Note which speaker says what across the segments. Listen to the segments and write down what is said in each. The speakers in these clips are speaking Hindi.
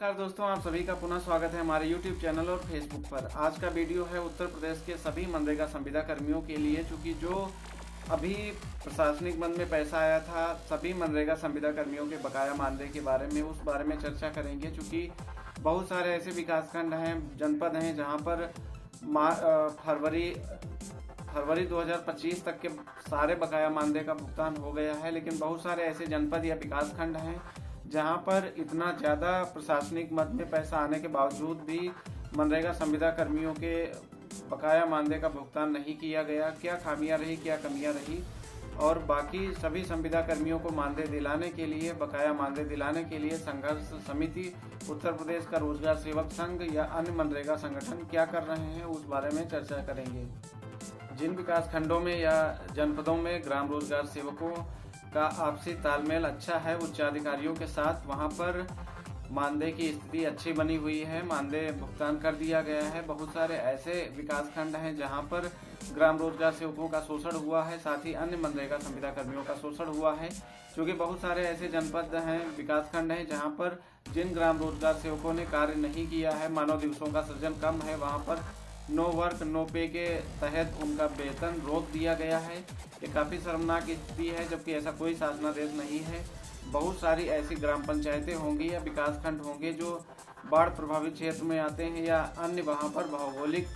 Speaker 1: नमस्कार दोस्तों, आप सभी का पुनः स्वागत है हमारे YouTube चैनल और Facebook पर। आज का वीडियो है उत्तर प्रदेश के सभी मनरेगा संविदा कर्मियों के लिए, चूँकि जो अभी प्रशासनिक बंद में पैसा आया था, सभी मनरेगा संविदा कर्मियों के बकाया मानदेय के बारे में उस बारे में चर्चा करेंगे। चूँकि बहुत सारे ऐसे विकासखंड हैं, जनपद हैं, जहाँ पर फरवरी 2025 तक के सारे बकाया मानदेय का भुगतान हो गया है, लेकिन बहुत सारे ऐसे जनपद या विकासखंड हैं जहां पर इतना ज़्यादा प्रशासनिक मद में पैसा आने के बावजूद भी मनरेगा संविदा कर्मियों के बकाया मानदेय का भुगतान नहीं किया गया। क्या खामियां रही, क्या कमियां रही, और बाकी सभी संविदा कर्मियों को मानदेय दिलाने के लिए, बकाया मानदेय दिलाने के लिए संघर्ष समिति, उत्तर प्रदेश का रोजगार सेवक संघ या अन्य मनरेगा संगठन क्या कर रहे हैं, उस बारे में चर्चा करेंगे। जिन विकास खंडों में या जनपदों में ग्राम रोजगार सेवकों का आपसी तालमेल अच्छा है उच्चाधिकारियों के साथ, वहां पर मानदेय की स्थिति अच्छी बनी हुई है, मानदेय भुगतान कर दिया गया है। बहुत सारे ऐसे विकासखंड हैं जहां पर ग्राम रोजगार सेवकों का शोषण हुआ है, साथ ही अन्य मनरेगा संविदा कर्मियों का शोषण हुआ है। क्योंकि बहुत सारे ऐसे जनपद हैं, विकासखंड हैं जहां पर जिन ग्राम रोजगार सेवकों ने कार्य नहीं किया है, मानव दिवसों का सृजन कम है, वहां पर नो वर्क नो पे के तहत उनका वेतन रोक दिया गया है। ये काफ़ी शर्मनाक स्थिति है, जबकि ऐसा कोई शासनादेश नहीं है। बहुत सारी ऐसी ग्राम पंचायतें होंगी या विकासखंड होंगे जो बाढ़ प्रभावित क्षेत्र में आते हैं या अन्य वहाँ पर भौगोलिक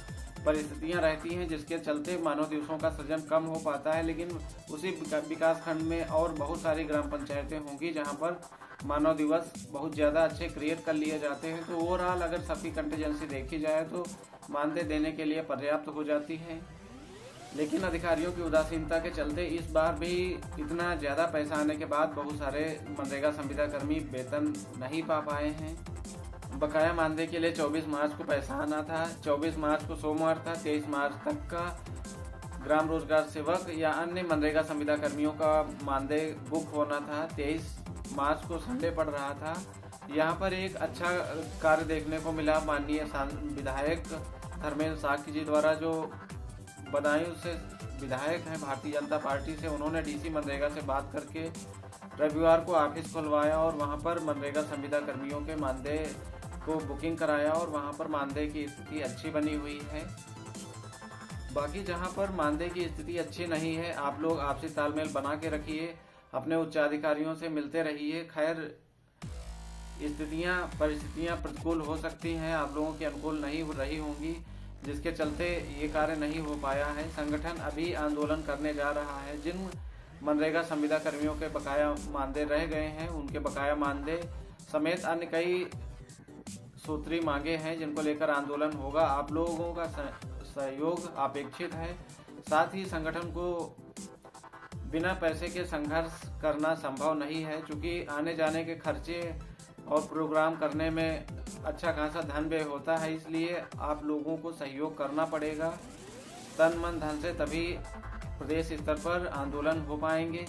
Speaker 1: परिस्थितियाँ रहती हैं, जिसके चलते मानव दिवसों का सृजन कम हो पाता है। लेकिन उसी विकासखंड में और बहुत सारी ग्राम पंचायतें होंगी जहाँ पर मानव दिवस बहुत ज़्यादा अच्छे क्रिएट कर लिए जाते हैं। तो ओवरऑल अगर सबकी कंटीजेंसी देखी जाए तो मानदेय देने के लिए पर्याप्त हो जाती है। लेकिन अधिकारियों की उदासीनता के चलते इस बार भी इतना ज़्यादा पैसा आने के बाद बहुत सारे मनरेगा संविदा कर्मी वेतन नहीं पा पाए हैं। बकाया मानदेय के लिए 24 मार्च को पैसा आना था, 24 मार्च को सोमवार था, 23 मार्च तक का ग्राम रोजगार सेवक या अन्य मनरेगा संविदा कर्मियों का मानदेय बुक होना था। 23 मार्च को संडे पड़ रहा था। यहाँ पर एक अच्छा कार्य देखने को मिला। माननीय विधायक धर्मेंद्र साक्य जी द्वारा, जो बदायूं से विधायक हैं भारतीय जनता पार्टी से, उन्होंने डीसी मनरेगा से बात करके रविवार को ऑफिस खुलवाया और वहां पर मनरेगा संविदा कर्मियों के मानदेय को बुकिंग कराया और वहां पर मानदेय की स्थिति अच्छी बनी हुई है। बाकी जहां पर मानदेय की स्थिति अच्छी नहीं है, आप लोग आपसी तालमेल बना के रखिए, अपने उच्चाधिकारियों से मिलते रहिए। खैर, परिस्थितियां प्रतिकूल हो सकती हैं, आप लोगों के अनुकूल नहीं रही होंगी, जिसके चलते ये कार्य नहीं हो पाया है। संगठन अभी आंदोलन करने जा रहा है। जिन मनरेगा संविदा कर्मियों के बकाया मानदेय रह गए हैं, उनके बकाया मानदेय समेत अन्य कई सूत्री मांगे हैं जिनको लेकर आंदोलन होगा। आप लोगों का सहयोग अपेक्षित है। साथ ही संगठन को बिना पैसे के संघर्ष करना संभव नहीं है, क्योंकि आने जाने के खर्चे और प्रोग्राम करने में अच्छा खासा धन व्यय होता है। इसलिए आप लोगों को सहयोग करना पड़ेगा तन मन धन से, तभी प्रदेश स्तर पर आंदोलन हो पाएंगे।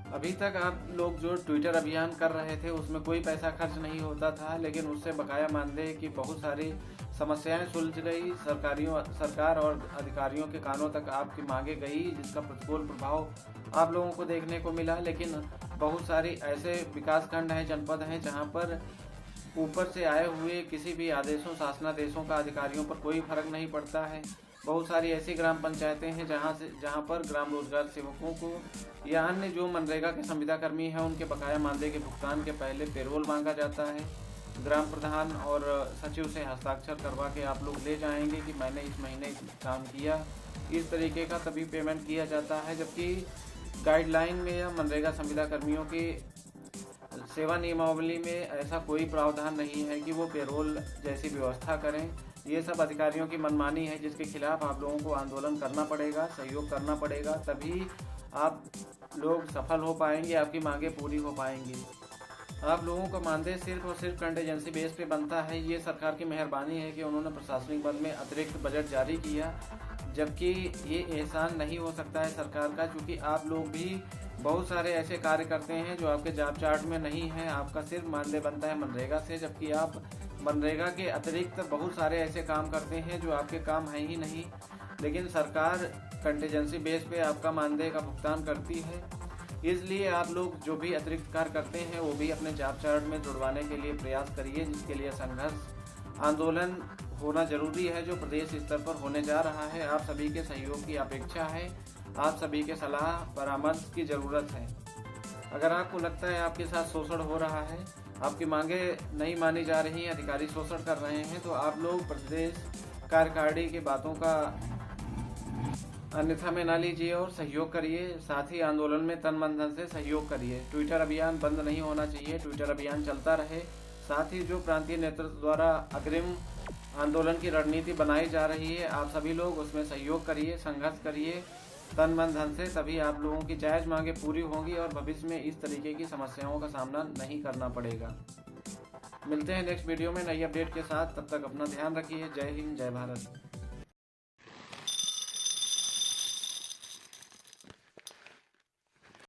Speaker 1: अभी तक आप लोग जो ट्विटर अभियान कर रहे थे उसमें कोई पैसा खर्च नहीं होता था, लेकिन उससे बकाया मानदेय की बहुत सारी समस्याएं सुलझ गई। सरकार और अधिकारियों के कानों तक आपकी मांगे गई, जिसका प्रतिकूल प्रभाव आप लोगों को देखने को मिला। लेकिन बहुत सारी ऐसे विकासखंड हैं, जनपद हैं, जहां पर ऊपर से आए हुए किसी भी आदेशों, शासनादेशों का अधिकारियों पर कोई फर्क नहीं पड़ता है। बहुत सारी ऐसी ग्राम पंचायतें हैं जहां पर ग्राम रोजगार सेवकों को या अन्य जो मनरेगा के संविदा कर्मी हैं, उनके बकाया मानदेय के भुगतान के पहले पेरोल मांगा जाता है। ग्राम प्रधान और सचिव से हस्ताक्षर करवा के आप लोग ले जाएंगे कि मैंने इस महीने काम किया, इस तरीके का तभी पेमेंट किया जाता है। जबकि गाइडलाइन में या मनरेगा संविदा कर्मियों की सेवा नियमावली में ऐसा कोई प्रावधान नहीं है कि वो पेरोल जैसी व्यवस्था करें। ये सब अधिकारियों की मनमानी है, जिसके खिलाफ आप लोगों को आंदोलन करना पड़ेगा, सहयोग करना पड़ेगा, तभी आप लोग सफल हो पाएंगे, आपकी मांगे पूरी हो पाएंगी। आप लोगों को मानदेय सिर्फ और सिर्फ कंटीजेंसी बेस पे बनता है। ये सरकार की मेहरबानी है कि उन्होंने प्रशासनिक बल में अतिरिक्त बजट जारी किया, जबकि ये एहसान नहीं हो सकता है सरकार का, क्योंकि आप लोग भी बहुत सारे ऐसे कार्य करते हैं जो आपके जॉब चार्ट में नहीं है। आपका सिर्फ मानदेय बनता है मनरेगा से, जबकि आप मनरेगा के अतिरिक्त बहुत सारे ऐसे काम करते हैं जो आपके काम है ही नहीं। लेकिन सरकार कंटीजेंसी बेस पे आपका मानदेय का भुगतान करती है। इसलिए आप लोग जो भी अतिरिक्त कार्य करते हैं वो भी अपने जॉब चार्ट में जुड़वाने के लिए प्रयास करिए, जिसके लिए संघर्ष आंदोलन होना जरूरी है जो प्रदेश स्तर पर होने जा रहा है। आप सभी के सहयोग की अपेक्षा है, आप सभी के सलाह परामर्श की जरूरत है। अगर आपको लगता है आपके साथ शोषण हो रहा है, आपकी मांगे नहीं मानी जा रही हैं, अधिकारी शोषण कर रहे हैं, तो आप लोग प्रदेश कार्यकारिणी की बातों का अन्यथा में ना लीजिए और सहयोग करिए। साथ ही आंदोलन में तन मन धन से सहयोग करिए। ट्विटर अभियान बंद नहीं होना चाहिए, ट्विटर अभियान चलता रहे। साथ ही जो प्रांतीय नेतृत्व द्वारा अग्रिम आंदोलन की रणनीति बनाई जा रही है, आप सभी लोग उसमें सहयोग करिए, संघर्ष करिए तन मन धन से, तभी आप लोगों की जायज मांगे पूरी होंगी और भविष्य में इस तरीके की समस्याओं का सामना नहीं करना पड़ेगा। मिलते हैं नेक्स्ट वीडियो में नई अपडेट के साथ, तब तक अपना ध्यान रखिए। जय हिंद, जय भारत।